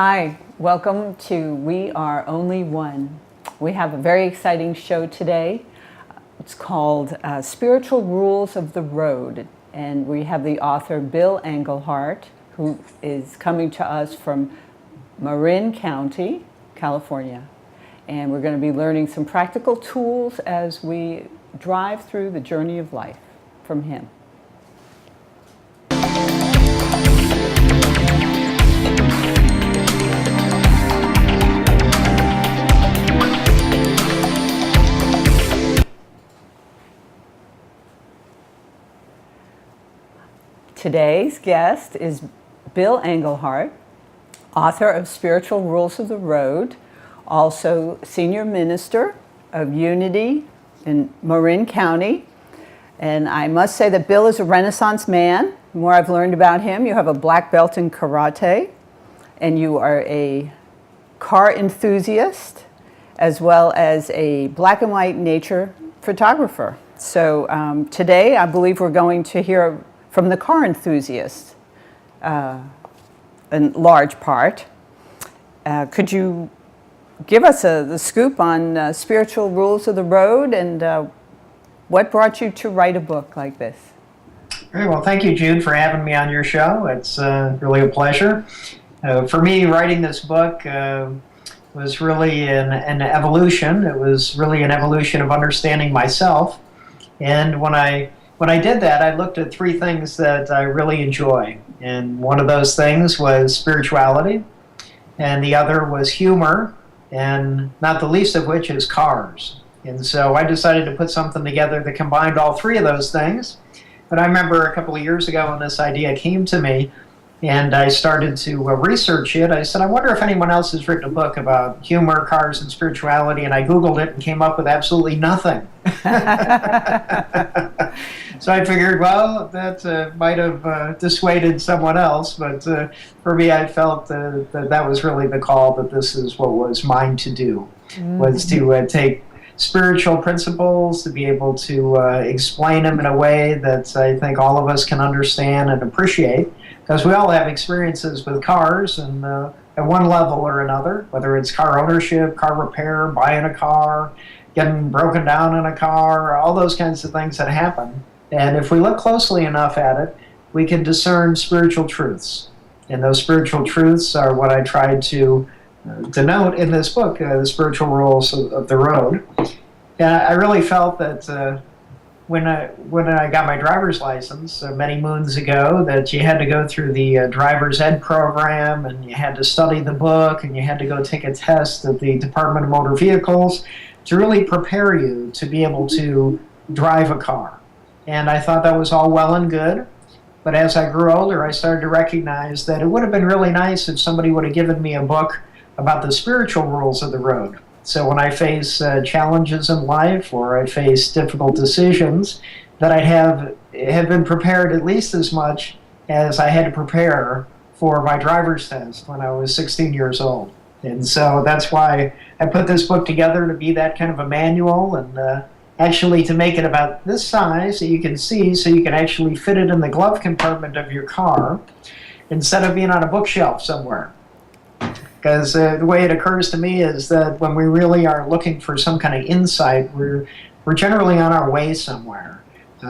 Hi, welcome to We Are Only One. We have a very exciting show today. It's called Spiritual Rules of the Road, and we have the author Bill Englehart, who is coming to us from Marin County, California. And we're going to be learning some practical tools as we drive through the journey of life from him. Today's guest is Bill Englehart, author of Spiritual Rules of the Road, also senior minister of Unity in Marin County. And I must say that Bill is a Renaissance man. The more I've learned about him, you have a black belt in karate, and you are a car enthusiast, as well as a black and white nature photographer. So today I believe we're going to hear from the car enthusiast in large part. Could you give us the scoop on Spiritual Rules of the Road and what brought you to write a book like this? Very well. Thank you, Jude, for having me on your show. It's really a pleasure. For me, writing this book was really an evolution. It was really an evolution of understanding myself. And when I did that, I looked at three things that I really enjoy. And one of those things was spirituality, and the other was humor, and not the least of which is cars. And so I decided to put something together that combined all three of those things. But I remember a couple of years ago when this idea came to me, and I started to research it. I said, I wonder if anyone else has written a book about humor, cars, and spirituality, and I Googled it and came up with absolutely nothing. So I figured, well, that might have dissuaded someone else, but for me, I felt that was really the call, that this is what was mine to do, was to take spiritual principles, to be able to explain them in a way that I think all of us can understand and appreciate, because we all have experiences with cars, and at one level or another, whether it's car ownership, car repair, buying a car, getting broken down in a car, all those kinds of things that happen. And if we look closely enough at it, we can discern spiritual truths. And those spiritual truths are what I tried to denote in this book, the Spiritual Rules of the Road. And I really felt that when I got my driver's license many moons ago, that you had to go through the driver's ed program, and you had to study the book, and you had to go take a test at the Department of Motor Vehicles to really prepare you to be able to drive a car. And I thought that was all well and good. But as I grew older, I started to recognize that it would have been really nice if somebody would have given me a book about the spiritual rules of the road. So when I face challenges in life, or I face difficult decisions, that I'd have been prepared at least as much as I had to prepare for my driver's test when I was 16 years old. And so that's why I put this book together, to be that kind of a manual, and actually to make it about this size that you can see, so you can actually fit it in the glove compartment of your car instead of being on a bookshelf somewhere. Because the way it occurs to me is that when we really are looking for some kind of insight, we're generally on our way somewhere.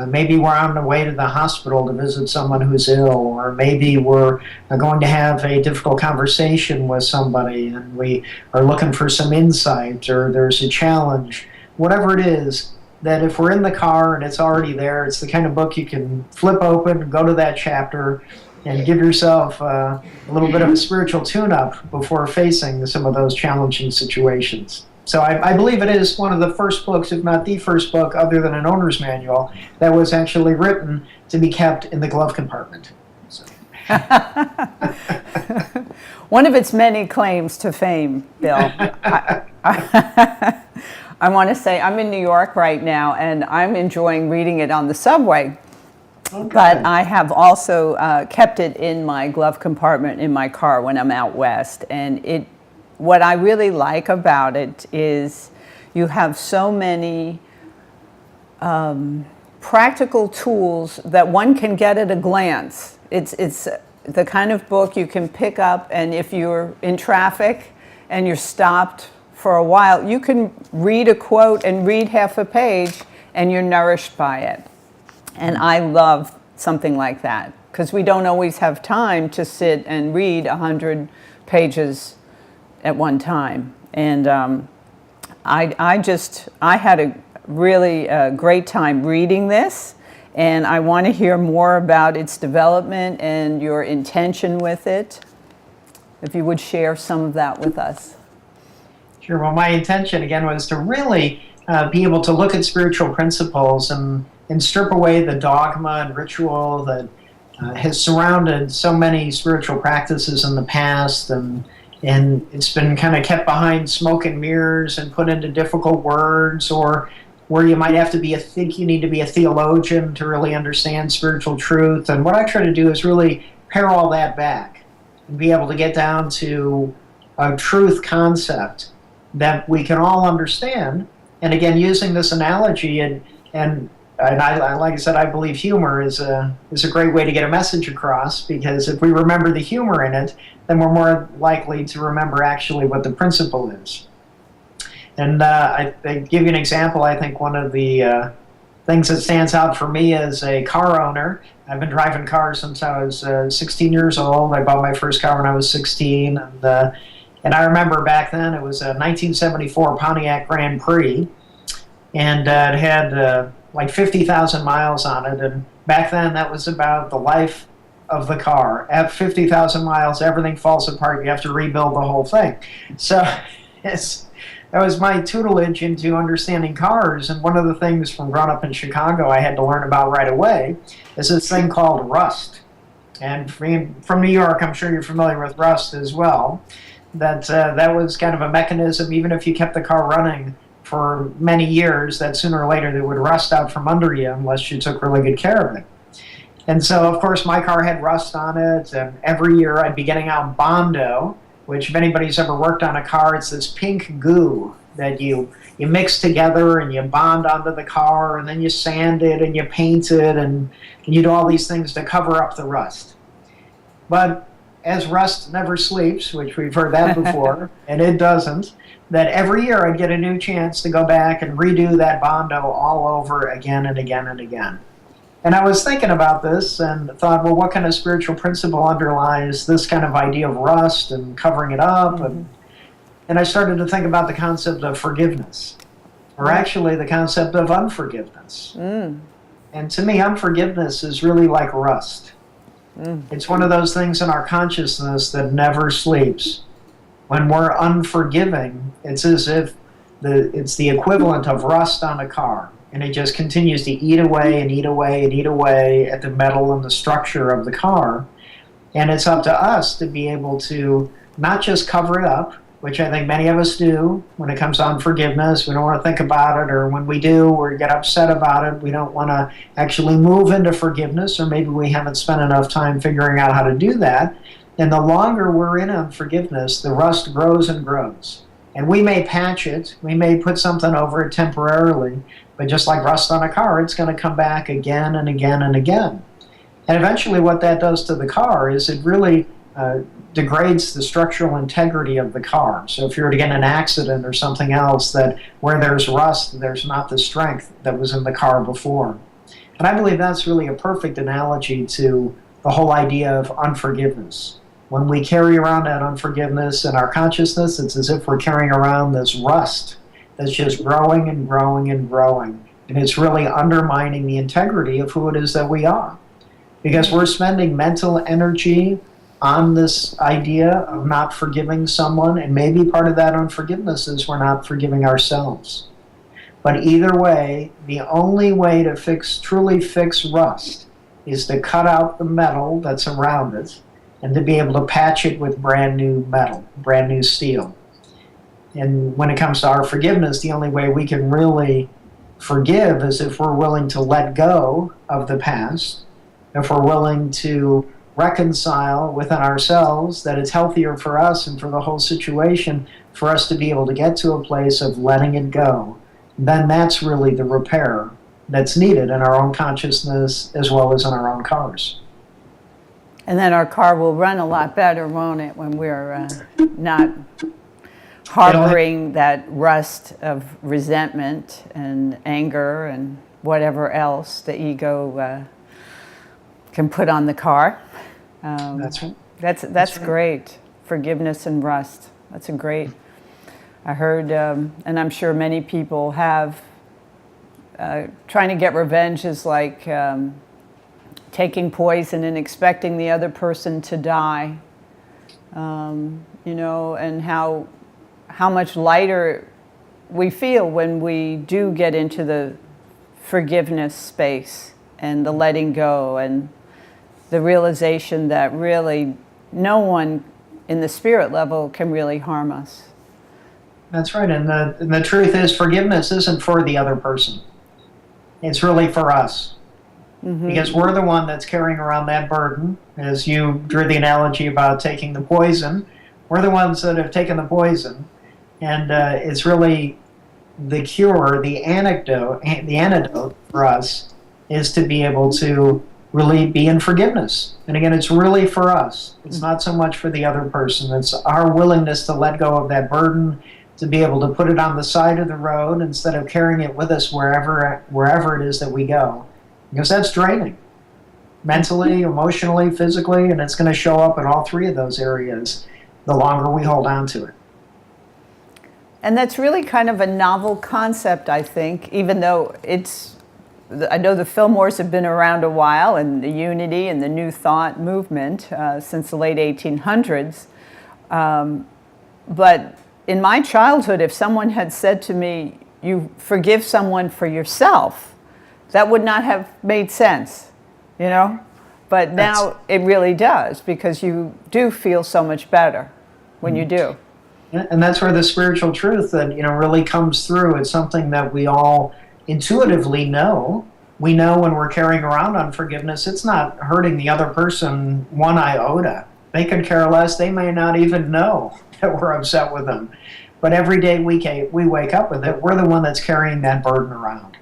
Maybe we're on the way to the hospital to visit someone who's ill, or maybe we're going to have a difficult conversation with somebody and we are looking for some insight, or there's a challenge. Whatever it is, that if we're in the car and it's already there, it's the kind of book you can flip open, go to that chapter, and give yourself a little bit of a spiritual tune-up before facing some of those challenging situations. So I believe it is one of the first books, if not the first book, other than an owner's manual, that was actually written to be kept in the glove compartment. So. One of its many claims to fame, Bill. I want to say I'm in New York right now, and I'm enjoying reading it on the subway. Okay. But I have also kept it in my glove compartment in my car when I'm out west. And what I really like about it is you have so many practical tools that one can get at a glance. It's the kind of book you can pick up, and if you're in traffic and you're stopped for a while, you can read a quote and read half a page and you're nourished by it. And I love something like that because we don't always have time to sit and read 100 pages at one time. And I had a really great time reading this, and I want to hear more about its development and your intention with it. If you would share some of that with us. Sure. Well, my intention, again, was to really be able to look at spiritual principles and strip away the dogma and ritual that has surrounded so many spiritual practices in the past, and it's been kind of kept behind smoke and mirrors and put into difficult words, or where you might have to think you need to be a theologian to really understand spiritual truth. And what I try to do is really pare all that back and be able to get down to a truth concept that we can all understand. And again, using this analogy, and I, like I said, I believe humor is a great way to get a message across, because if we remember the humor in it, then we're more likely to remember actually what the principle is. And I give you an example. I think one of the things that stands out for me as a car owner, I've been driving cars since I was 16 years old. I bought my first car when I was 16, and I remember back then it was a 1974 Pontiac Grand Prix, and it had like 50,000 miles on it, and back then that was about the life of the car. At 50,000 miles, everything falls apart. You have to rebuild the whole thing. So that was my tutelage into understanding cars, and one of the things from growing up in Chicago I had to learn about right away is this thing called rust. And from New York, I'm sure you're familiar with rust as well. That was kind of a mechanism, even if you kept the car running for many years, that sooner or later it would rust out from under you unless you took really good care of it. And so, of course, my car had rust on it, and every year I'd be getting out Bondo, which if anybody's ever worked on a car, it's this pink goo that you mix together and you bond onto the car, and then you sand it and you paint it, and you do all these things to cover up the rust. But as rust never sleeps, which we've heard that before, and it doesn't, that every year I'd get a new chance to go back and redo that Bondo all over again and again and again. And I was thinking about this and thought, well, what kind of spiritual principle underlies this kind of idea of rust and covering it up? Mm-hmm. And I started to think about the concept of forgiveness, or actually the concept of unforgiveness. Mm. And to me, unforgiveness is really like rust. Mm. It's one of those things in our consciousness that never sleeps. When we're unforgiving, it's as if it's the equivalent of rust on a car, and it just continues to eat away and eat away and eat away at the metal and the structure of the car. And it's up to us to be able to not just cover it up, which I think many of us do when it comes to unforgiveness. We don't want to think about it, or when we do, we get upset about it. We don't want to actually move into forgiveness, or maybe we haven't spent enough time figuring out how to do that. And the longer we're in unforgiveness, the rust grows and grows. And we may patch it, we may put something over it temporarily, but just like rust on a car, it's going to come back again and again and again. And eventually what that does to the car is it really degrades the structural integrity of the car. So if you were to get in an accident or something else, that where there's rust, there's not the strength that was in the car before. And I believe that's really a perfect analogy to the whole idea of unforgiveness. When we carry around that unforgiveness in our consciousness, it's as if we're carrying around this rust that's just growing and growing and growing. And it's really undermining the integrity of who it is that we are. Because we're spending mental energy on this idea of not forgiving someone, and maybe part of that unforgiveness is we're not forgiving ourselves. But either way, the only way to truly fix rust is to cut out the metal that's around it, and to be able to patch it with brand new metal, brand new steel. And when it comes to our forgiveness, the only way we can really forgive is if we're willing to let go of the past, if we're willing to reconcile within ourselves that it's healthier for us and for the whole situation for us to be able to get to a place of letting it go. Then that's really the repair that's needed in our own consciousness as well as in our own cars. And then our car will run a lot better, won't it, when we're not harboring that rust of resentment and anger and whatever else the ego can put on the car. That's right. That's great. Forgiveness and rust. That's a great. I heard, and I'm sure many people have, trying to get revenge is like taking poison and expecting the other person to die. You know, and how much lighter we feel when we do get into the forgiveness space and the letting go and the realization that really no one in the spirit level can really harm us. That's right. And the truth is, forgiveness isn't for the other person. It's really for us. Mm-hmm. Because we're the one that's carrying around that burden. As you drew the analogy about taking the poison, we're the ones that have taken the poison. And it's really the cure, the antidote for us is to be able to really be in forgiveness. And again, it's really for us. It's not so much for the other person. It's our willingness to let go of that burden, to be able to put it on the side of the road instead of carrying it with us wherever it is that we go. Because that's draining. Mentally, emotionally, physically, and it's going to show up in all three of those areas the longer we hold on to it. And that's really kind of a novel concept, I think, even though I know the Fillmores have been around a while, and the Unity and the New Thought movement since the late 1800s. But in my childhood, if someone had said to me, you forgive someone for yourself, that would not have made sense, you know? But now it really does, because you do feel so much better when you do. And that's where the spiritual truth that, really comes through. It's something that we all intuitively know. We know when we're carrying around unforgiveness, it's not hurting the other person one iota. They could care less. They may not even know that we're upset with them. But every day we wake up with it, we're the one that's carrying that burden around.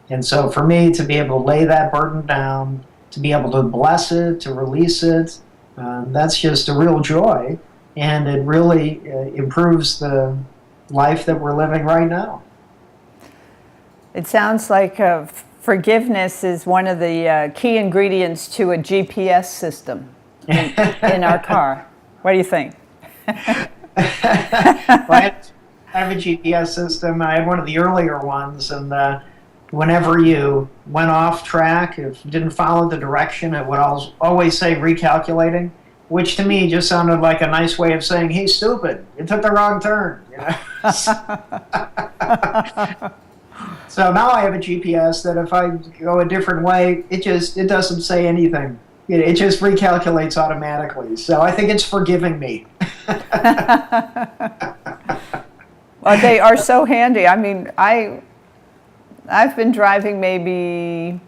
And so for me, to be able to lay that burden down, to be able to bless it, to release it, that's just a real joy. And it really improves the life that we're living right now. It sounds like forgiveness is one of the key ingredients to a GPS system in our car. What do you think? Well, I have a GPS system. I had one of the earlier ones, and whenever you went off track, if you didn't follow the direction, it would always say recalculating, which to me just sounded like a nice way of saying, hey, stupid, you took the wrong turn. So now I have a GPS that if I go a different way, it doesn't say anything. It just recalculates automatically. So I think it's forgiving me. Well, they are so handy. I mean, I've been driving maybe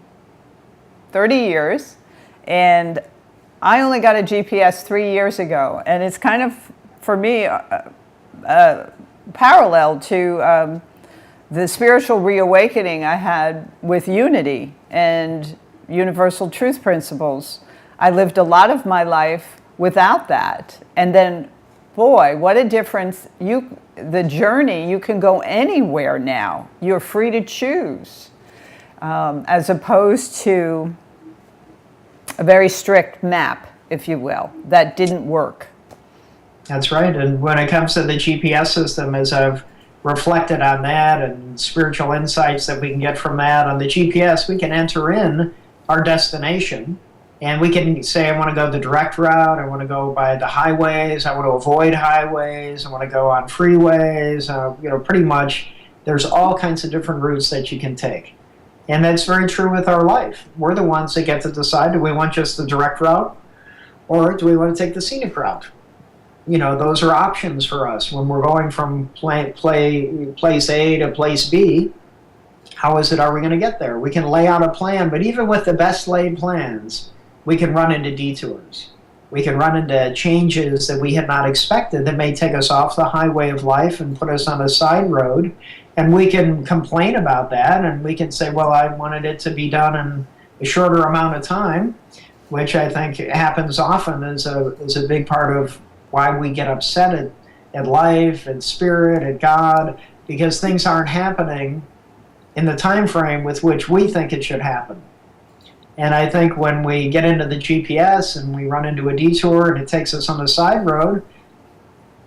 30 years, and I only got a GPS 3 years ago, and it's kind of, for me, parallel to the spiritual reawakening I had with Unity and Universal Truth Principles. I lived a lot of my life without that, and then, boy, what a difference. The journey, you can go anywhere now. You're free to choose, as opposed to a very strict map, if you will, that didn't work. That's right. And when it comes to the GPS system, as I've reflected on that and spiritual insights that we can get from that, on the GPS, we can enter in our destination. And we can say, I want to go the direct route, I want to go by the highways, I want to avoid highways, I want to go on freeways, pretty much there's all kinds of different routes that you can take. And that's very true with our life. We're the ones that get to decide, do we want just the direct route, or do we want to take the scenic route? Those are options for us. When we're going from place A to place B, how are we going to get there? We can lay out a plan, but even with the best laid plans, we can run into detours. We can run into changes that we had not expected that may take us off the highway of life and put us on a side road. And we can complain about that, and we can say, well, I wanted it to be done in a shorter amount of time. which I think happens often, is a big part of why we get upset at life, at spirit, at God, because things aren't happening in the time frame with which we think it should happen. And I think when we get into the GPS and we run into a detour and it takes us on a side road,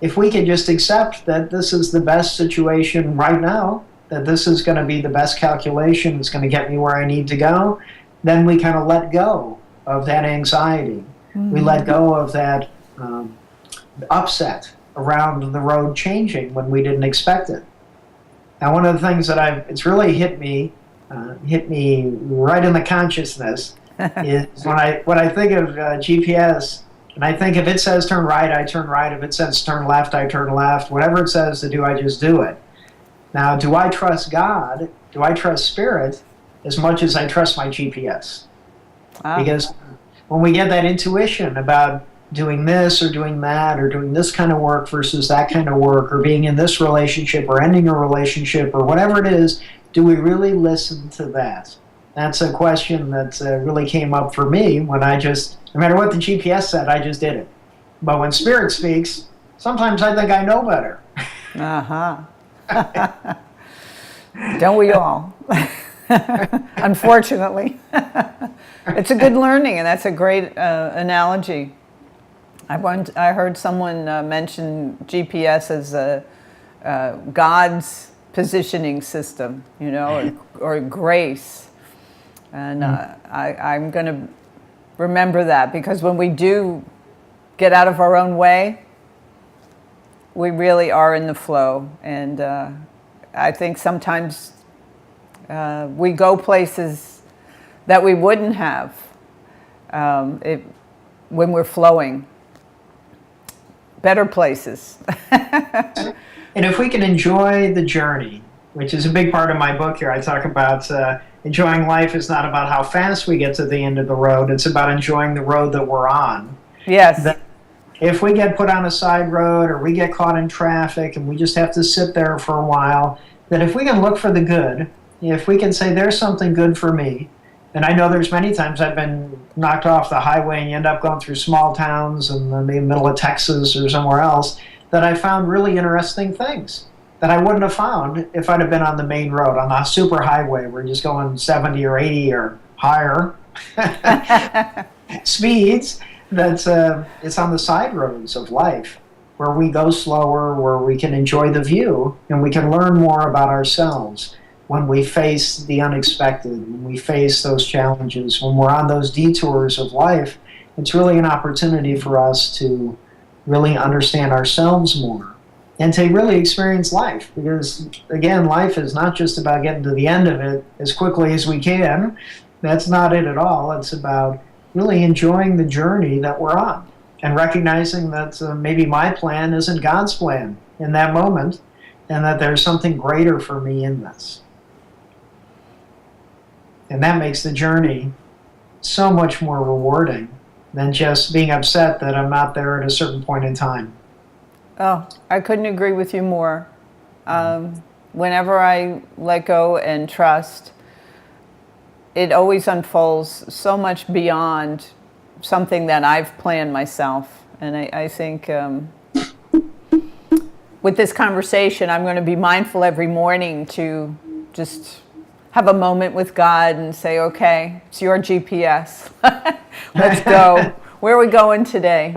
if we can just accept that this is the best situation right now, that this is going to be the best calculation, it's going to get me where I need to go, then we kind of let go of that anxiety. Mm-hmm. We let go of that upset around the road changing when we didn't expect it. Now, one of the things that it's really hit me right in the consciousness is when I think of GPS, and I think if it says turn right, I turn right. If it says turn left, I turn left. Whatever it says to do, I just do it. Now, do I trust God? Do I trust Spirit as much as I trust my GPS? Because when we get that intuition about doing this or doing that or doing this kind of work versus that kind of work or being in this relationship or ending a relationship or whatever it is, do we really listen to that? That's a question that really came up for me when no matter what the GPS said, I just did it. But when Spirit speaks, sometimes I think I know better. Don't we all? Unfortunately. It's a good learning, and that's a great analogy. I heard someone mention GPS as God's positioning system, or grace. And I'm going to remember that, because when we do get out of our own way, we really are in the flow. And I think sometimes we go places that we wouldn't have when we're flowing. Better places. And if we can enjoy the journey, which is a big part of my book here, I talk about enjoying life is not about how fast we get to the end of the road, it's about enjoying the road that we're on. Yes. That if we get put on a side road or we get caught in traffic and we just have to sit there for a while, that if we can look for the good, if we can say there's something good for me, and I know there's many times I've been knocked off the highway and you end up going through small towns in the middle of Texas or somewhere else, that I found really interesting things that I wouldn't have found if I'd have been on the main road, on the super highway. We're just going 70 or 80 or higher speeds. It's on the side roads of life where we go slower, where we can enjoy the view, and we can learn more about ourselves. When we face the unexpected, when we face those challenges, when we're on those detours of life, it's really an opportunity for us to really understand ourselves more and to really experience life. Because, again, life is not just about getting to the end of it as quickly as we can. That's not it at all. It's about really enjoying the journey that we're on and recognizing that maybe my plan isn't God's plan in that moment, and that there's something greater for me in this. And that makes the journey so much more rewarding than just being upset that I'm not there at a certain point in time. Oh, I couldn't agree with you more. Whenever I let go and trust, it always unfolds so much beyond something that I've planned myself. And I think with this conversation, I'm going to be mindful every morning to just have a moment with God and say, okay, it's your GPS. Let's go. Where are we going today?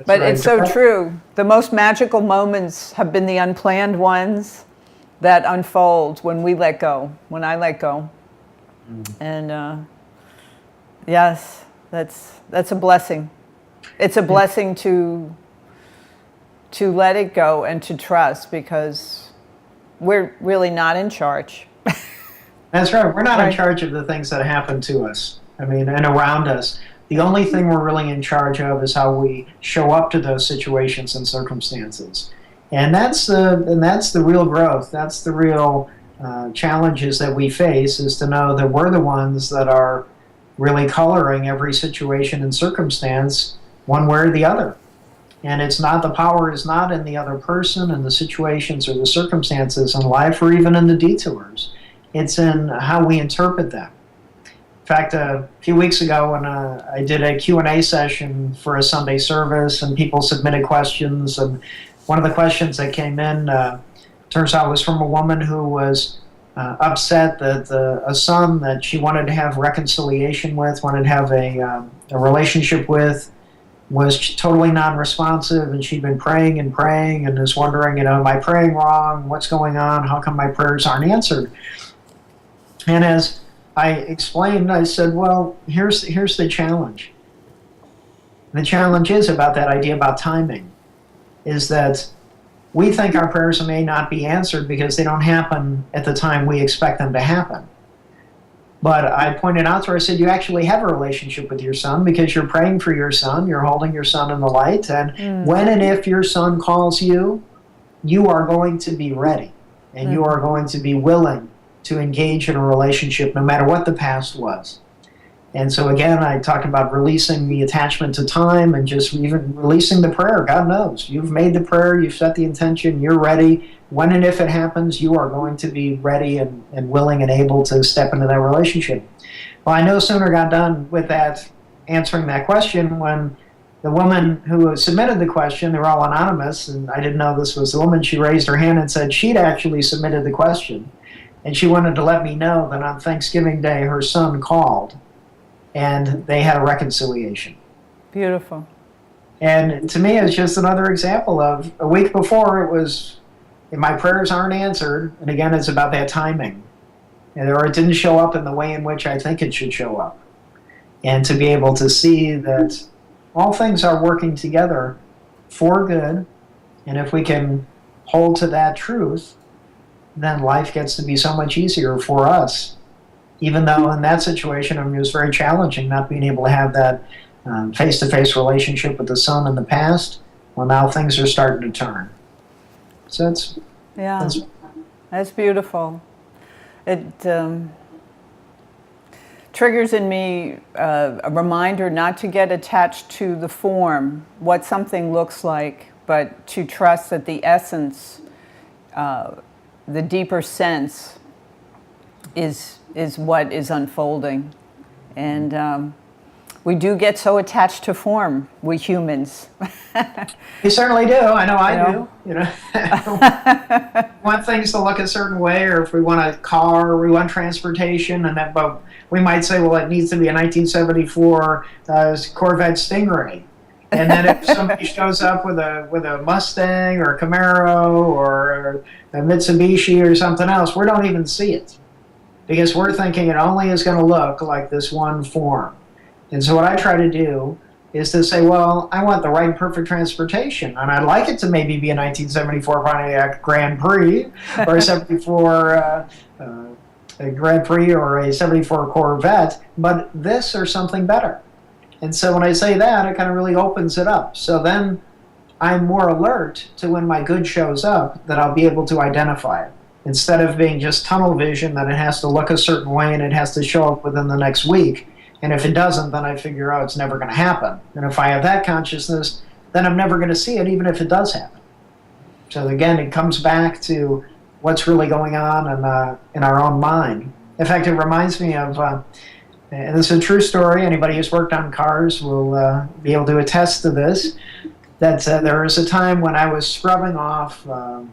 But it's so true. The most magical moments have been the unplanned ones that unfold when we let go, when I let go. And yes, that's a blessing. It's a blessing to let it go and to trust, because we're really not in charge. That's right. We're not in charge of the things that happen to us. And around us. The only thing we're really in charge of is how we show up to those situations and circumstances. And that's the real growth. That's the real challenges that we face, is to know that we're the ones that are really coloring every situation and circumstance one way or the other. And the power is not in the other person and the situations or the circumstances in life or even in the detours. It's in how we interpret them. In fact, a few weeks ago when I did a Q&A session for a Sunday service and people submitted questions, and one of the questions that came in, turns out was from a woman who was upset that a son that she wanted to have reconciliation with, wanted to have a relationship with, was totally non-responsive, and she'd been praying and is wondering, am I praying wrong? What's going on? How come my prayers aren't answered? And as I explained, I said, well, here's the challenge. The challenge is about that idea about timing, is that we think our prayers may not be answered because they don't happen at the time we expect them to happen. But I pointed out to her, I said, you actually have a relationship with your son because you're praying for your son, you're holding your son in the light, and when and if your son calls you, you are going to be ready, and you are going to be willing to engage in a relationship no matter what the past was. And so again, I talked about releasing the attachment to time and just even releasing the prayer. God knows. You've made the prayer, you've set the intention, you're ready. When and if it happens, you are going to be ready and willing and able to step into that relationship. Well, I no sooner got done with that, answering that question, when the woman who submitted the question, they were all anonymous, and I didn't know this was the woman, she raised her hand and said she'd actually submitted the question. And she wanted to let me know that on Thanksgiving Day, her son called, and they had a reconciliation. Beautiful. And to me, it's just another example of a week before it was, if my prayers aren't answered, and again, it's about that timing, or it didn't show up in the way in which I think it should show up. And to be able to see that all things are working together for good, and if we can hold to that truth, then life gets to be so much easier for us. Even though in that situation, it was very challenging not being able to have that face-to-face relationship with the son in the past. Well, now things are starting to turn. So that's beautiful. It triggers in me a reminder not to get attached to the form, what something looks like, but to trust that the essence, the deeper sense, is what is unfolding. And we do get so attached to form, we humans. We certainly do. I know I do. We want things to look a certain way, or if we want a car, or we want transportation, and that, but we might say, well, it needs to be a 1974 Corvette Stingray. And then if somebody shows up with a Mustang or a Camaro or a Mitsubishi or something else, we don't even see it, because we're thinking it only is going to look like this one form. And so what I try to do is to say, well, I want the right and perfect transportation, and I'd like it to maybe be a 1974 Pontiac Grand Prix, or a 74 a Grand Prix, or a 74 Corvette, but this or something better. And so when I say that, it kind of really opens it up. So then I'm more alert to when my good shows up, that I'll be able to identify it. Instead of being just tunnel vision, that it has to look a certain way and it has to show up within the next week. And if it doesn't, then I figure out it's never going to happen. And if I have that consciousness, then I'm never going to see it, even if it does happen. So again, it comes back to what's really going on in our own mind. In fact, it reminds me of, and this is a true story, anybody who's worked on cars will be able to attest to this, that there was a time when I was scrubbing off the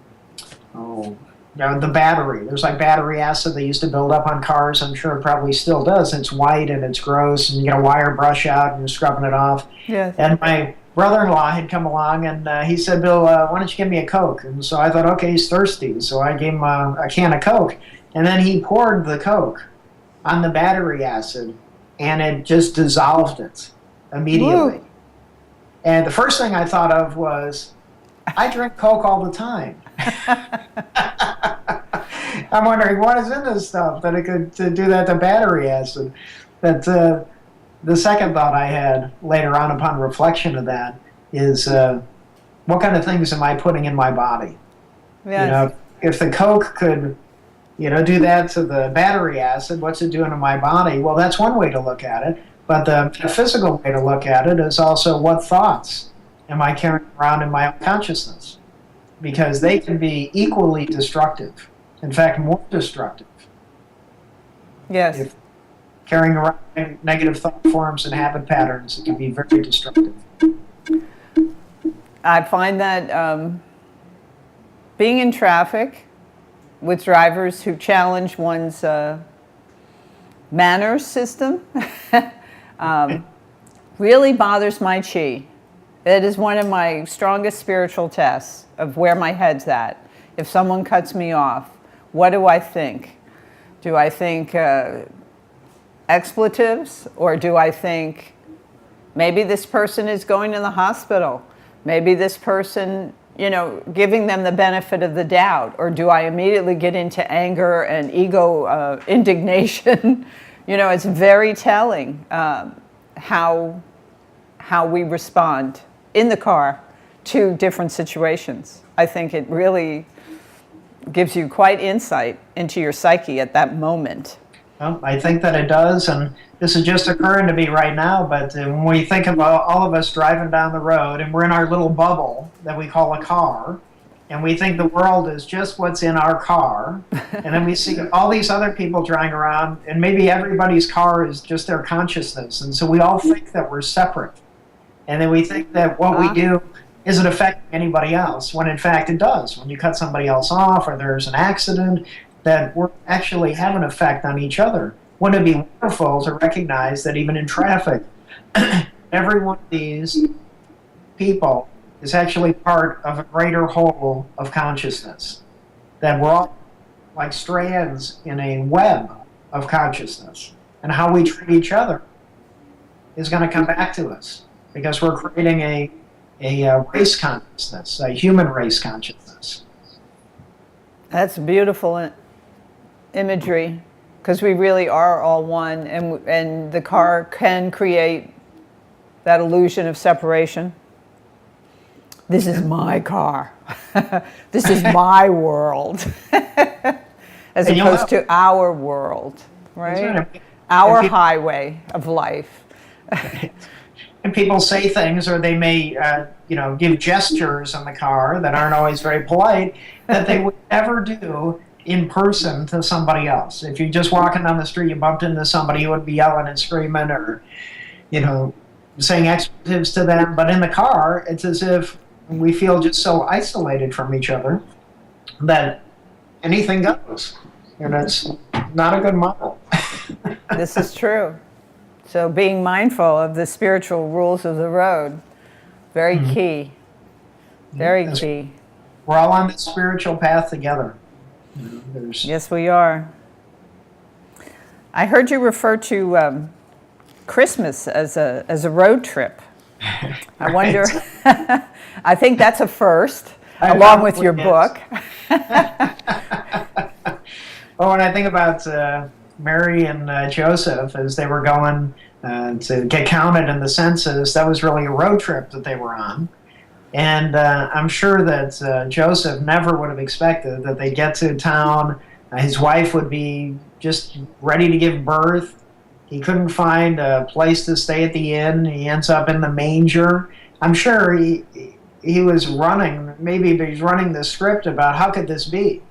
battery. There's like battery acid they used to build up on cars. I'm sure it probably still does. It's white and it's gross, and you get a wire brush out and you're scrubbing it off. Yes. And my brother-in-law had come along, and he said, Bill, why don't you give me a Coke? And so I thought, okay, he's thirsty. So I gave him a can of Coke. And then he poured the Coke on the battery acid, and it just dissolved it immediately. Woo. And the first thing I thought of was, I drink Coke all the time. I'm wondering what is in this stuff that it could do that to battery acid. But the second thought I had later on upon reflection of that is, what kind of things am I putting in my body? Yes. If the Coke could, do that to the battery acid, what's it doing to my body? Well, that's one way to look at it. But the physical way to look at it is also, what thoughts am I carrying around in my own consciousness? Because they can be equally destructive. In fact, more destructive. Yes. carrying around negative thought forms and habit patterns. It can be very destructive. I find that being in traffic with drivers who challenge one's manners system really bothers my chi. It is one of my strongest spiritual tests of where my head's at. If someone cuts me off, what do I think? Do I think expletives, or do I think maybe this person is going to the hospital? Maybe this person, giving them the benefit of the doubt, or do I immediately get into anger and ego indignation? It's very telling how we respond in the car to different situations. I think it really gives you quite insight into your psyche at that moment. Well, I think that it does, and this is just occurring to me right now, but when we think about all of us driving down the road, and we're in our little bubble that we call a car, and we think the world is just what's in our car, and then we see all these other people driving around, and maybe everybody's car is just their consciousness, and so we all think that we're separate. And then we think that what we do isn't affecting anybody else, when in fact it does. When you cut somebody else off, or there's an accident, that we're actually have an effect on each other. Wouldn't it be wonderful to recognize that even in traffic, every one of these people is actually part of a greater whole of consciousness? That we're all like strands in a web of consciousness. And how we treat each other is going to come back to us, because we're creating a race consciousness, a human race consciousness. That's beautiful imagery, because we really are all one, and the car can create that illusion of separation. This is my car. This is my world. As opposed to our world, right? Our highway of life. And people say things, or they may, give gestures in the car that aren't always very polite, that they would never do in person to somebody else. If you're just walking down the street, you bumped into somebody, you would be yelling and screaming, or, saying expletives to them. But in the car, it's as if we feel just so isolated from each other that anything goes. And it's not a good model. This is true. So being mindful of the spiritual rules of the road, very key. Very key. We're all on the spiritual path together. Yes, we are. I heard you refer to Christmas as a road trip. I wonder, I think that's a first, along with your book. Well, when I think about Mary and Joseph, as they were going to get counted in the census, that was really a road trip that they were on. And I'm sure that Joseph never would have expected that they'd get to town. His wife would be just ready to give birth. He couldn't find a place to stay at the inn. He ends up in the manger. I'm sure he was running, maybe he was running the script about how could this be?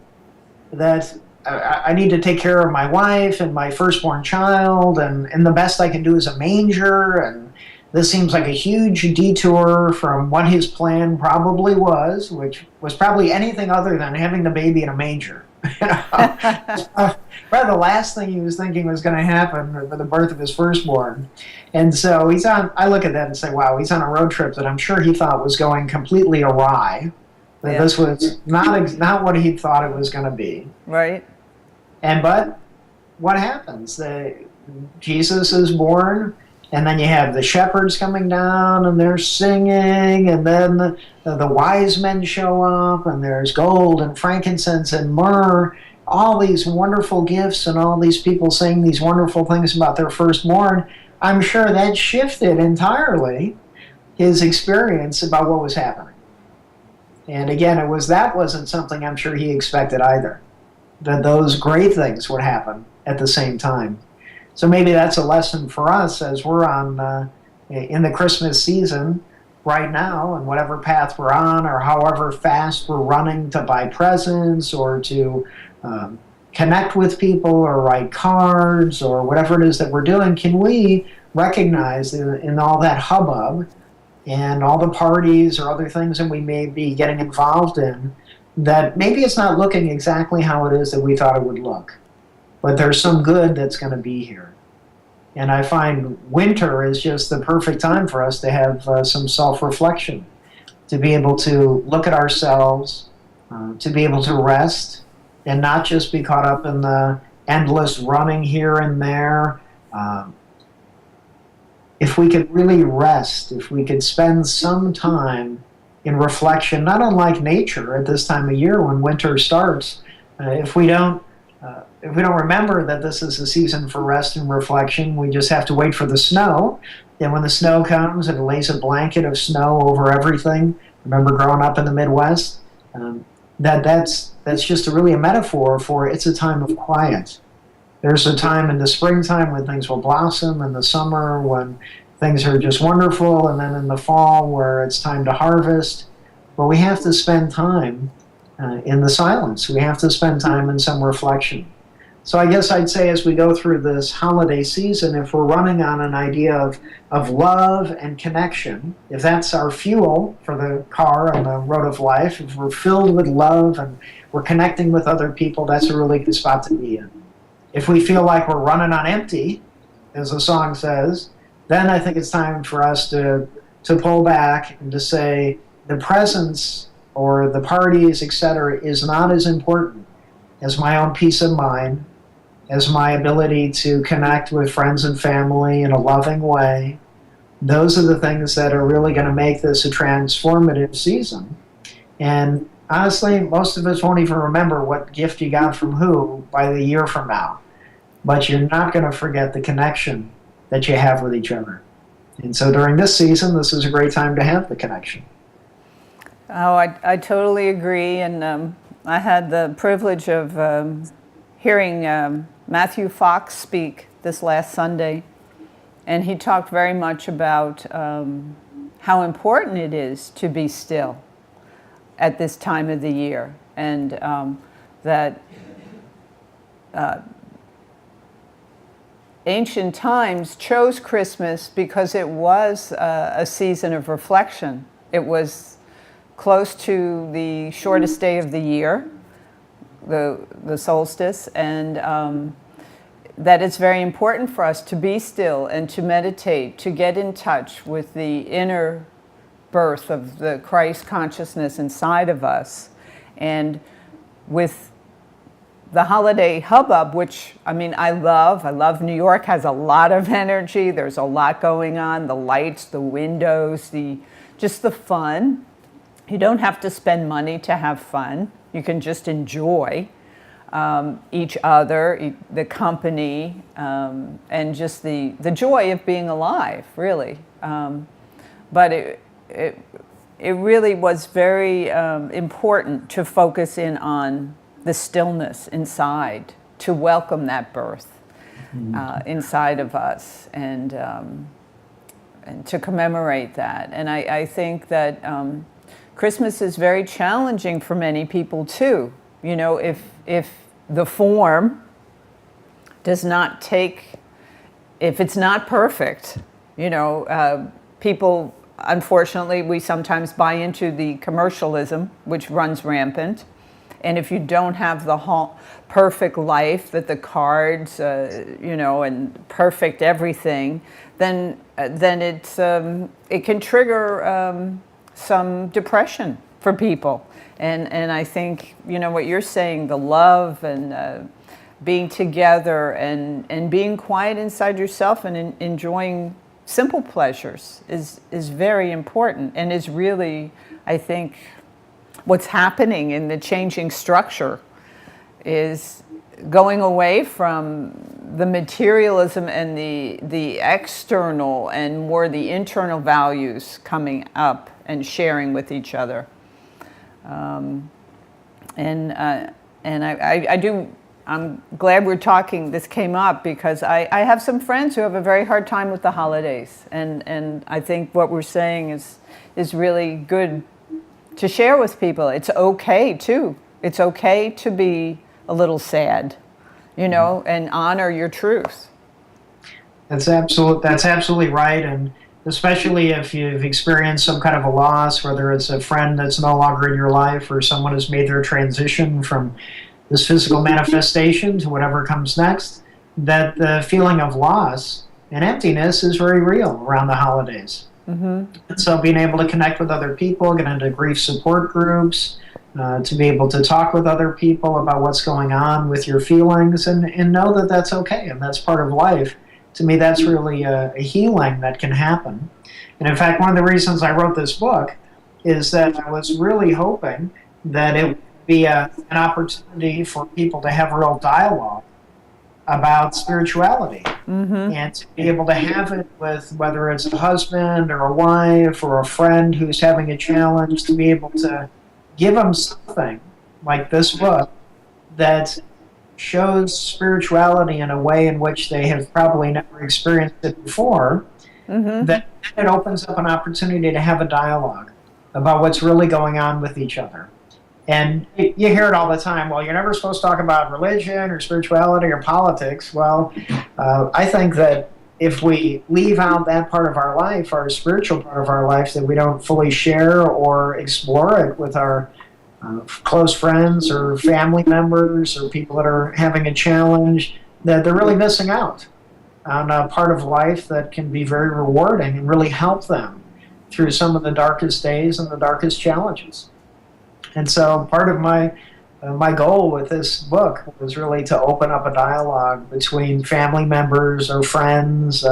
That I need to take care of my wife and my firstborn child, and the best I can do is a manger, and this seems like a huge detour from what his plan probably was, which was probably anything other than having the baby in a manger. Probably the last thing he was thinking was going to happen for the birth of his firstborn. And so I look at that and say, wow, he's on a road trip that I'm sure he thought was going completely awry. That this was not what he thought it was going to be. Right. But what happens? Jesus is born, and then you have the shepherds coming down, and they're singing, and then the wise men show up, and there's gold and frankincense and myrrh, all these wonderful gifts, and all these people saying these wonderful things about their firstborn. I'm sure that shifted entirely his experience about what was happening. And again, that wasn't something I'm sure he expected either, that those great things would happen at the same time. So maybe that's a lesson for us as we're on in the Christmas season right now, and whatever path we're on, or however fast we're running to buy presents or to connect with people or write cards or whatever it is that we're doing, can we recognize in all that hubbub and all the parties or other things that we may be getting involved in, that maybe it's not looking exactly how it is that we thought it would look, but there's some good that's going to be here. And I find winter is just the perfect time for us to have some self-reflection, to be able to look at ourselves, to be able to rest, and not just be caught up in the endless running here and there. If we could really rest, if we could spend some time in reflection, not unlike nature at this time of year when winter starts, if we don't remember that this is a season for rest and reflection, we just have to wait for the snow. And when the snow comes, it lays a blanket of snow over everything. Remember growing up in the Midwest? That's just really a metaphor for it's a time of quiet. There's a time in the springtime when things will blossom, in the summer when things are just wonderful, and then in the fall where it's time to harvest. But we have to spend time in the silence. We have to spend time in some reflection. So I guess I'd say as we go through this holiday season, if we're running on an idea of love and connection, if that's our fuel for the car on the road of life, if we're filled with love and we're connecting with other people, that's a really good spot to be in. If we feel like we're running on empty, as the song says, then I think it's time for us to pull back and to say the presence or the parties, etc., is not as important as my own peace of mind, as my ability to connect with friends and family in a loving way. Those are the things that are really going to make this a transformative season. And honestly, most of us won't even remember what gift you got from who by the year from now. But you're not going to forget the connection that you have with each other. And so during this season, this is a great time to have the connection. Oh, I totally agree. And I had the privilege of hearing Matthew Fox speak this last Sunday. And he talked very much about how important it is to be still at this time of the year. And that ancient times chose Christmas because it was a season of reflection. It was close to the shortest day of the year, the solstice, and that it's very important for us to be still and to meditate, to get in touch with the inner birth of the Christ consciousness inside of us. And with the holiday hubbub, which, I mean, I love New York has a lot of energy. There's a lot going on, the lights, the windows, just the fun. You don't have to spend money to have fun. You can just enjoy each other, the company, and just the joy of being alive, really. But it really was very important to focus in on the stillness inside, to welcome that birth inside of us, and to commemorate that. And I think that Christmas is very challenging for many people too. You know, if the form does not take, if it's not perfect, you know, people, unfortunately, we sometimes buy into the commercialism, which runs rampant. And if you don't have the whole perfect life, that the cards, you know, and perfect everything, then it can trigger some depression for people. And I think, you know, what you're saying, the love and being together and being quiet inside yourself and enjoying simple pleasures is very important, and is really, I think, what's happening in the changing structure is going away from the materialism and the external and more the internal values coming up and sharing with each other. I'm glad we're talking, this came up because I have some friends who have a very hard time with the holidays. And I think what we're saying is really good to share with people. It's okay too. It's okay to be a little sad. and honor your truth. That's absolutely right, and especially if you've experienced some kind of a loss, whether it's a friend that's no longer in your life or someone has made their transition from this physical manifestation to whatever comes next, that the feeling of loss and emptiness is very real around the holidays. And so being able to connect with other people, get into grief support groups, to be able to talk with other people about what's going on with your feelings and know that that's okay and that's part of life. To me, that's really a healing that can happen. And in fact, one of the reasons I wrote this book is that I was really hoping that it would be an opportunity for people to have real dialogue about spirituality and to be able to have it with whether it's a husband or a wife or a friend who's having a challenge, to be able to give them something like this book that shows spirituality in a way in which they have probably never experienced it before, that it opens up an opportunity to have a dialogue about what's really going on with each other. And you hear it all the time, well, you're never supposed to talk about religion or spirituality or politics. Well, I think that if we leave out that part of our life, our spiritual part of our life, that we don't fully share or explore it with our close friends or family members or people that are having a challenge, that they're really missing out on a part of life that can be very rewarding and really help them through some of the darkest days and the darkest challenges. And so part of my goal with this book was really to open up a dialogue between family members or friends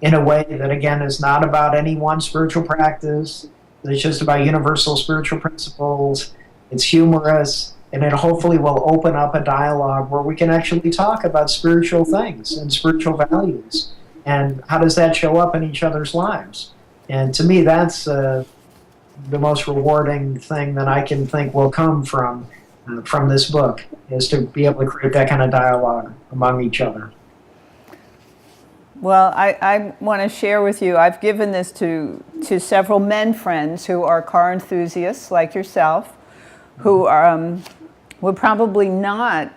in a way that, again, is not about any one spiritual practice. It's just about universal spiritual principles. It's humorous, and it hopefully will open up a dialogue where we can actually talk about spiritual things and spiritual values and how does that show up in each other's lives. And to me, that's the most rewarding thing that I can think will come from this book, is to be able to create that kind of dialogue among each other. Well, I want to share with you, I've given this to several men friends who are car enthusiasts like yourself, who would probably not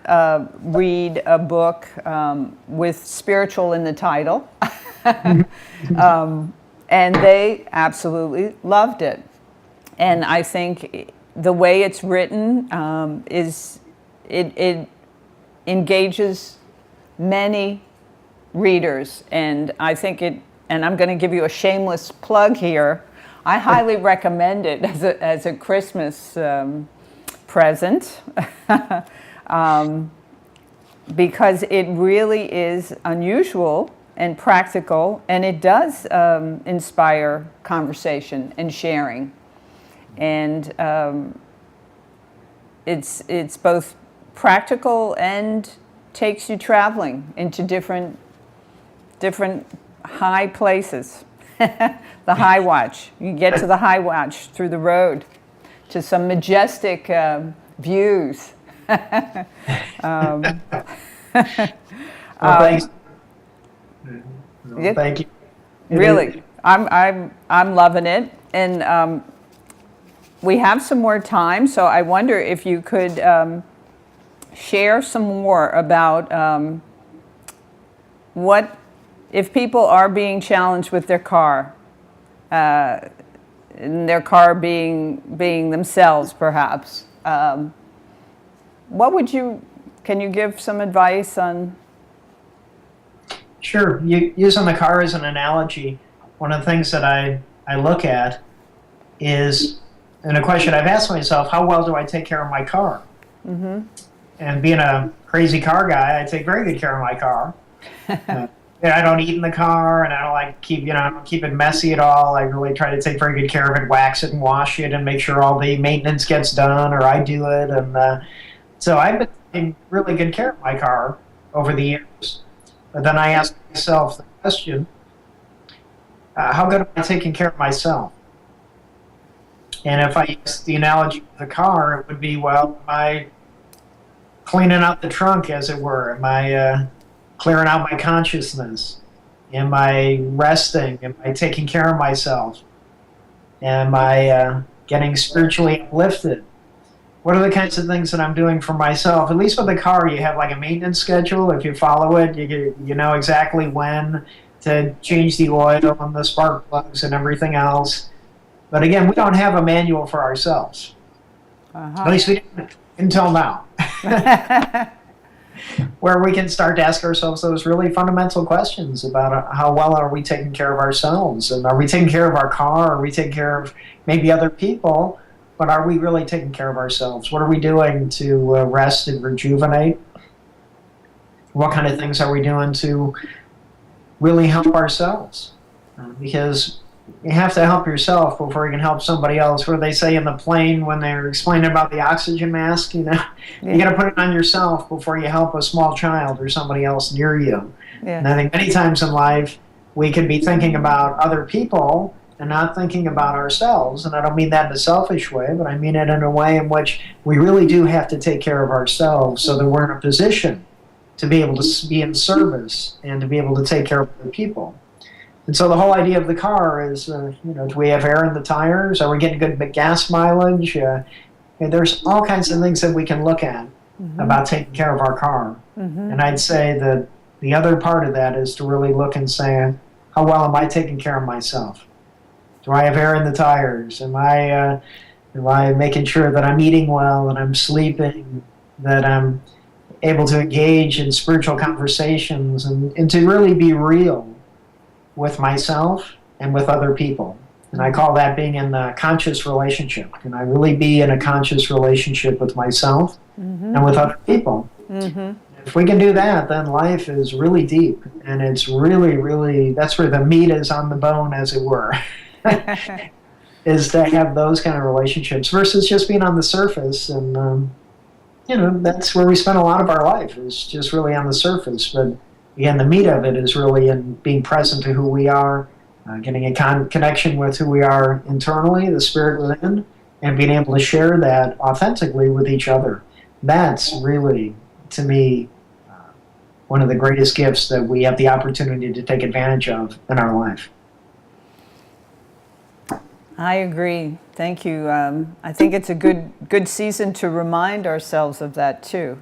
read a book with spiritual in the title. And they absolutely loved it. And I think the way it's written it engages many readers, and I think and I'm going to give you a shameless plug here. I highly recommend it as a Christmas present because it really is unusual and practical, and it does inspire conversation and sharing. And it's both practical and takes you traveling into different high places. The High Watch. You get to the High Watch through the road to some majestic views. Well, thanks. Thank you. Really, I'm loving it, and we have some more time. So I wonder if you could share some more about what if people are being challenged with their car, and their car being themselves, perhaps. Can you give some advice on? Sure. Using the car as an analogy, one of the things that I look at is, and a question I've asked myself, how well do I take care of my car? Mm-hmm. And being a crazy car guy, I take very good care of my car. I don't eat in the car, and I don't keep it messy at all. I really try to take very good care of it, wax it and wash it, and make sure all the maintenance gets done, or I do it. And so I've been taking really good care of my car over the years. But then I ask myself the question, how good am I taking care of myself? And if I use the analogy of the car, it would be, well, am I cleaning out the trunk, as it were? Am I clearing out my consciousness? Am I resting? Am I taking care of myself? Am I getting spiritually uplifted? what are the kinds of things that I'm doing for myself? At least with the car, you have like a maintenance schedule. If you follow it, you know exactly when to change the oil and the spark plugs and everything else. But again, we don't have a manual for ourselves. At least we didn't until now. Where we can start to ask ourselves those really fundamental questions about how well are we taking care of ourselves, and are we taking care of our car, are we taking care of maybe other people, but are we really taking care of ourselves? What are we doing to rest and rejuvenate? What kind of things are we doing to really help ourselves? Because you have to help yourself before you can help somebody else. What do they say in the plane when they're explaining about the oxygen mask? You know, you got to put it on yourself before you help a small child or somebody else near you. Yeah. And I think many times in life we could be thinking about other people and not thinking about ourselves. And I don't mean that in a selfish way, but I mean it in a way in which we really do have to take care of ourselves so that we're in a position to be able to be in service and to be able to take care of other people. And so the whole idea of the car is, do we have air in the tires? Are we getting good gas mileage? And there's all kinds of things that we can look at about taking care of our car. And I'd say that the other part of that is to really look and say, how well am I taking care of myself? Do I have air in the tires? Am I making sure that I'm eating well, that I'm sleeping, that I'm able to engage in spiritual conversations, and to really be real with myself and with other people. And I call that being in a conscious relationship. Can I really be in a conscious relationship with myself and with other people? If we can do that, then life is really deep. And it's really, really, that's where the meat is on the bone, as it were, is to have those kind of relationships versus just being on the surface. And, that's where we spend a lot of our life, is just really on the surface. But again, the meat of it is really in being present to who we are, getting a connection with who we are internally, the spirit within, and being able to share that authentically with each other. That's really, to me, one of the greatest gifts that we have the opportunity to take advantage of in our life. I agree. Thank you. I think it's a good season to remind ourselves of that too,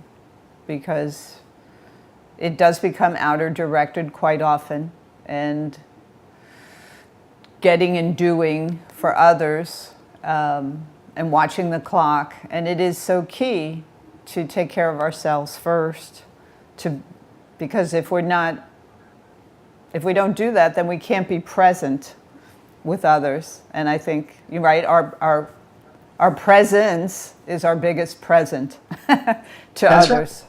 because it does become outer directed quite often, and getting and doing for others, and watching the clock. And it is so key to take care of ourselves first, because if we don't do that, then we can't be present with others. And I think you're right. Our presence is our biggest present to That's others. Right.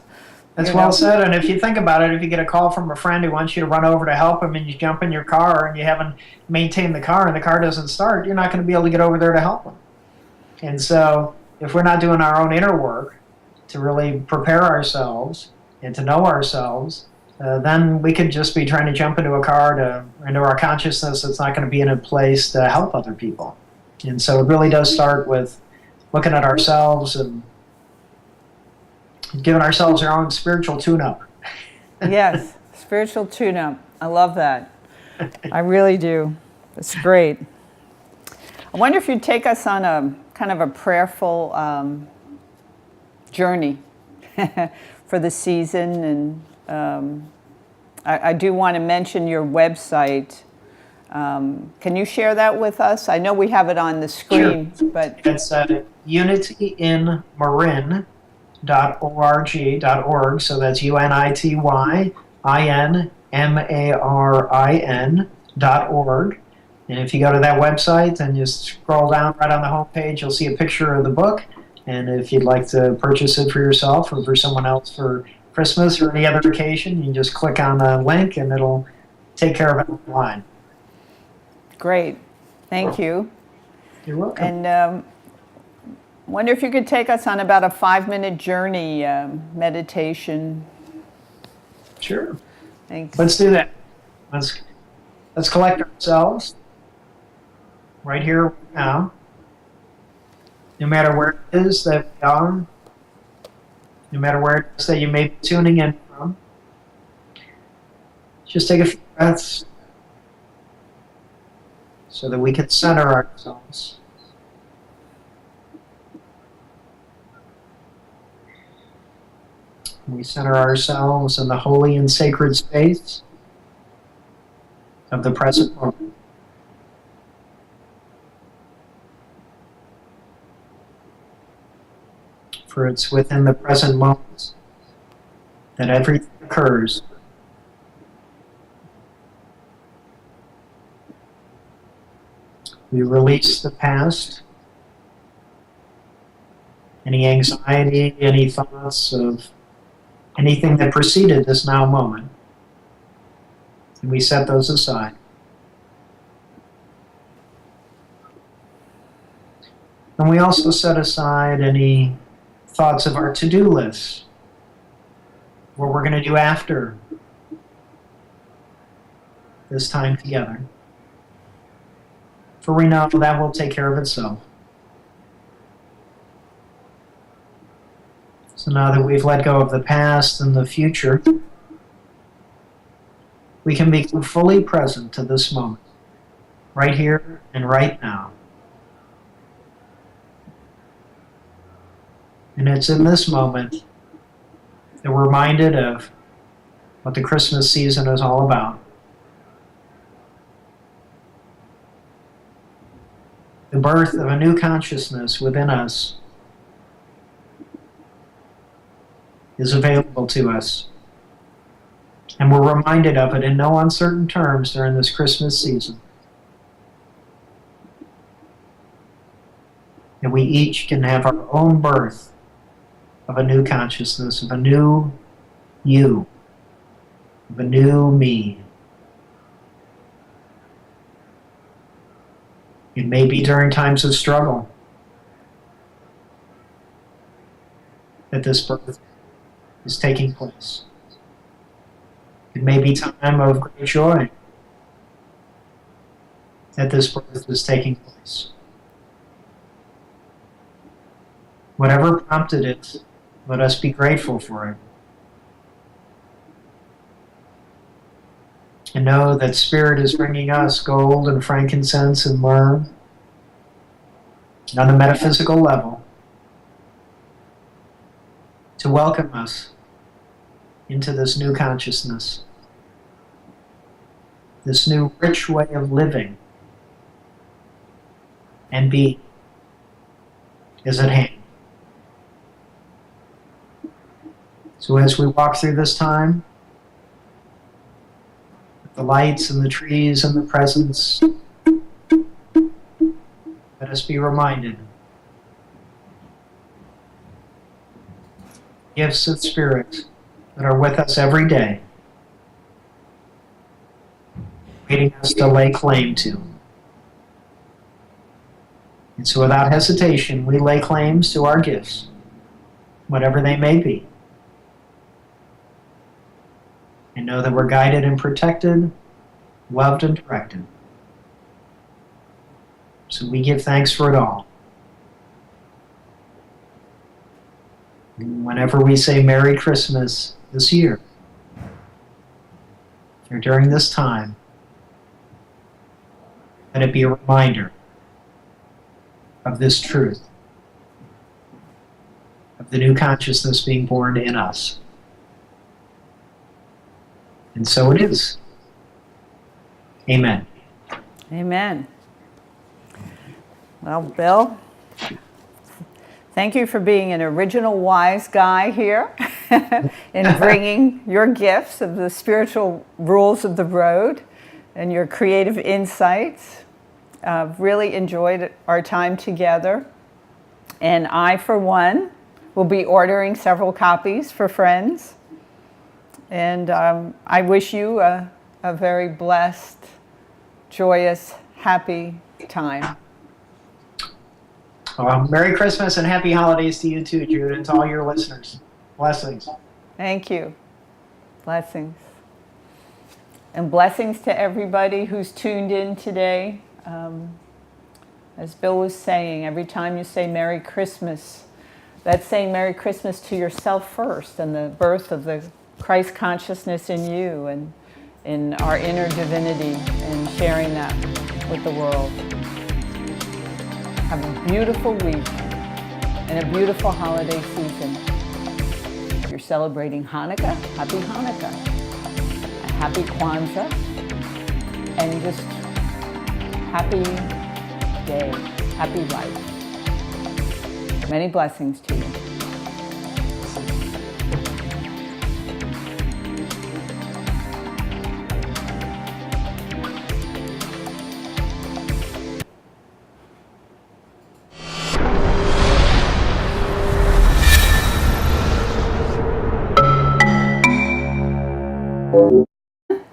That's well said. And if you think about it, if you get a call from a friend who wants you to run over to help him, and you jump in your car and you haven't maintained the car and the car doesn't start, you're not going to be able to get over there to help him. And so if we're not doing our own inner work to really prepare ourselves and to know ourselves, then we could just be trying to jump into a car, into our consciousness that's not going to be in a place to help other people. And so it really does start with looking at ourselves and giving ourselves our own spiritual tune-up. Yes, spiritual tune-up. I love that. I really do. It's great. I wonder if you'd take us on a kind of a prayerful journey for the season. And I do want to mention your website. Can you share that with us? I know we have it on the screen, Sure. but it's unityinmarin.org. So that's UNITYINMARIN.org. And if you go to that website and you scroll down right on the homepage, you'll see a picture of the book. And if you'd like to purchase it for yourself or for someone else for Christmas or any other occasion, you can just click on the link and it'll take care of it online. Great. Thank you. You're welcome. And wonder if you could take us on about a 5-minute journey meditation. Sure. Thanks. Let's do that. Let's collect ourselves right here, right now. No matter where it is that we are, no matter where it is that you may be tuning in from, just take a few breaths so that we can center ourselves. We center ourselves in the holy and sacred space of the present moment. For it's within the present moment that everything occurs. We release the past, any anxiety, any thoughts of anything that preceded this now moment, and we set those aside. And we also set aside any thoughts of our to-do list, what we're going to do after this time together. For we know that will take care of itself. So now that we've let go of the past and the future, we can become fully present to this moment, right here and right now. And it's in this moment that we're reminded of what the Christmas season is all about. The birth of a new consciousness within us is available to us. And we're reminded of it in no uncertain terms during this Christmas season. And we each can have our own birth of a new consciousness, of a new you, of a new me. It may be during times of struggle that this birth is taking place. It may be time of great joy that this birth is taking place. Whatever prompted it, let us be grateful for it. And know that Spirit is bringing us gold and frankincense and myrrh on a metaphysical level to welcome us into this new consciousness, this new rich way of living and being is at hand. So as we walk through this time, the lights and the trees and the presents, let us be reminded. Gifts of Spirit that are with us every day, waiting us to lay claim to. And so without hesitation, we lay claims to our gifts, whatever they may be. And know that we're guided and protected, loved and directed. So we give thanks for it all. And whenever we say Merry Christmas this year, or during this time, let it be a reminder of this truth, of the new consciousness being born in us. And so it is. Amen. Amen. Well, Bill, thank you for being an original wise guy here in bringing your gifts of the spiritual rules of the road and your creative insights. Really enjoyed our time together. And I, for one, will be ordering several copies for friends. And I wish you a very blessed, joyous, happy time. Merry Christmas and happy holidays to you too, Jude, and to all your listeners. Blessings. Thank you. Blessings. And blessings to everybody who's tuned in today. As Bill was saying, every time you say Merry Christmas, that's saying Merry Christmas to yourself first and the birth of the Christ consciousness in you and in our inner divinity and sharing that with the world. Have a beautiful week and a beautiful holiday season. You're celebrating Hanukkah, happy Hanukkah, a happy Kwanzaa, and just happy day, happy life. Many blessings to you.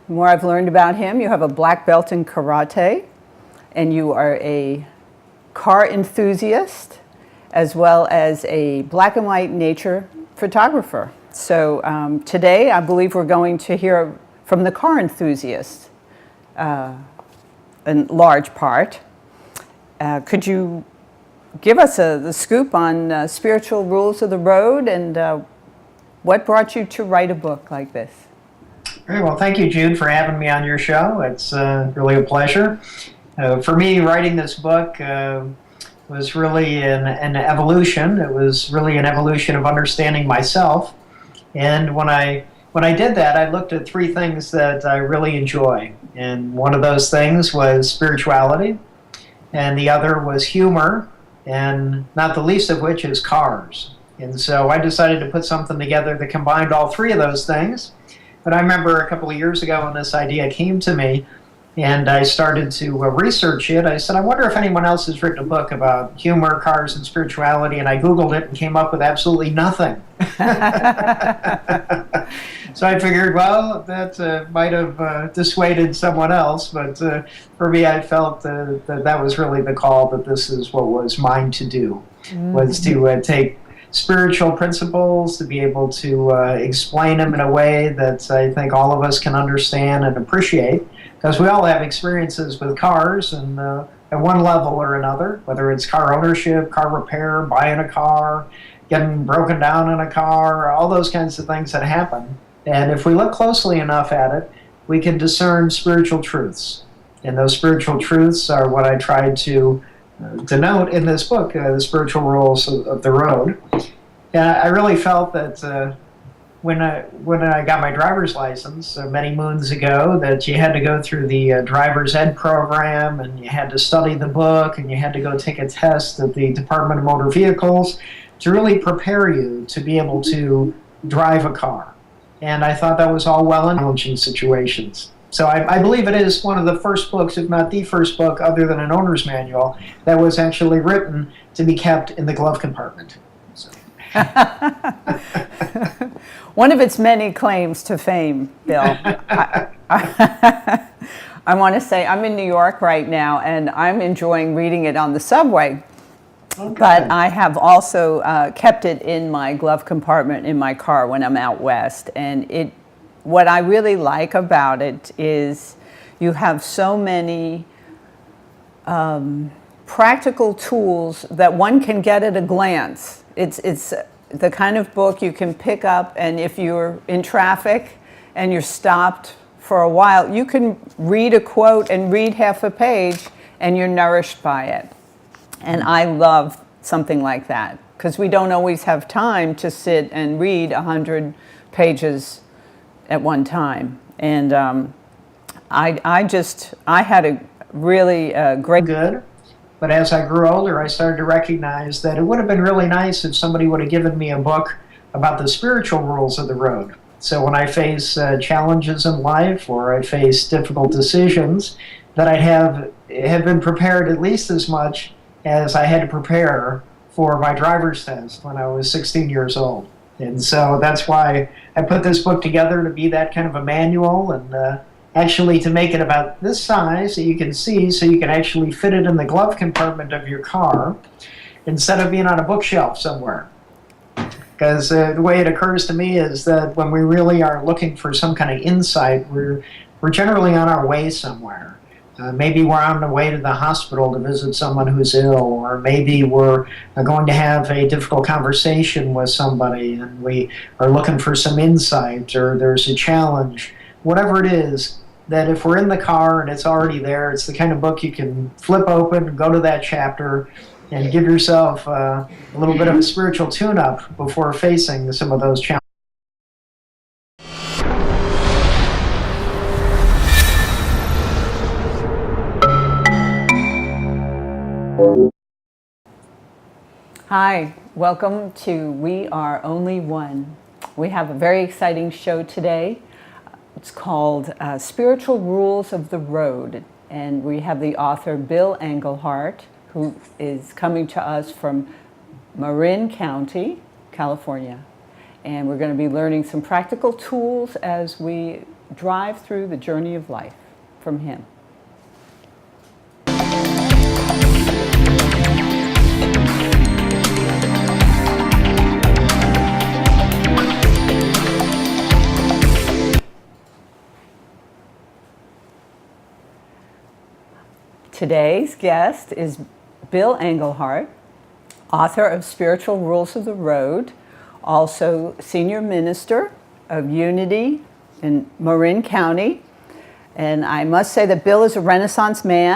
The more I've learned about him, you have a black belt in karate, and you are a car enthusiast, as well as a black and white nature photographer. So today, I believe we're going to hear from the car enthusiast in large part. Could you give us the scoop on spiritual rules of the road, and what brought you to write a book like this? Very well. Thank you, Jude, for having me on your show. It's really a pleasure. For me, writing this book was really an evolution. It was really an evolution of understanding myself. And when I did that, I looked at three things that I really enjoy. And one of those things was spirituality, and the other was humor, and not the least of which is cars. And so I decided to put something together that combined all three of those things. But I remember a couple of years ago when this idea came to me, and I started to research it. I said, I wonder if anyone else has written a book about humor, cars, and spirituality, and I Googled it and came up with absolutely nothing. So I figured, well, that might have dissuaded someone else, but for me, I felt that was really the call, that this is what was mine to do, was to take spiritual principles, to be able to explain them in a way that I think all of us can understand and appreciate, because we all have experiences with cars, and at one level or another, whether it's car ownership, car repair, buying a car, getting broken down in a car, all those kinds of things that happen. And if we look closely enough at it, we can discern spiritual truths. And those spiritual truths are what I tried to denote in this book, the spiritual rules of the road. And I really felt that when I got my driver's license many moons ago, that you had to go through the driver's ed program, and you had to study the book, and you had to go take a test at the Department of Motor Vehicles to really prepare you to be able to drive a car. And I thought that was all well in challenging situations. So I believe it is one of the first books, if not the first book, other than an owner's manual, that was actually written to be kept in the glove compartment. So. One of its many claims to fame, Bill. I want to say I'm in New York right now, and I'm enjoying reading it on the subway. Okay. But I have also kept it in my glove compartment in my car when I'm out west. And what I really like about it is you have so many practical tools that one can get at a glance. It's the kind of book you can pick up, and if you're in traffic and you're stopped for a while, you can read a quote and read half a page, and you're nourished by it. And I love something like that, because we don't always have time to sit and read 100 pages at one time. And I had a really great... Good. But as I grew older, I started to recognize that it would have been really nice if somebody would have given me a book about the spiritual rules of the road. So when I face challenges in life, or I face difficult decisions, that I have been prepared at least as much as I had to prepare for my driver's test when I was 16 years old. And so that's why I put this book together, to be that kind of a manual, and actually to make it about this size that you can see, so you can actually fit it in the glove compartment of your car instead of being on a bookshelf somewhere. Because the way it occurs to me is that when we really are looking for some kind of insight, we're generally on our way somewhere. Maybe we're on the way to the hospital to visit someone who's ill, or maybe we're going to have a difficult conversation with somebody and we are looking for some insight, or there's a challenge. Whatever it is, that if we're in the car and it's already there, it's the kind of book you can flip open, go to that chapter, and give yourself a little bit of a spiritual tune-up before facing some of those challenges. Hi, welcome to We Are Only One. We have a very exciting show today. It's called Spiritual Rules of the Road, and we have the author Bill Englehart, who is coming to us from Marin County, California. And we're going to be learning some practical tools as we drive through the journey of life from him. Today's guest is Bill Englehart, author of Spiritual Rules of the Road, also senior minister of Unity in Marin County. And I must say that Bill is a Renaissance man.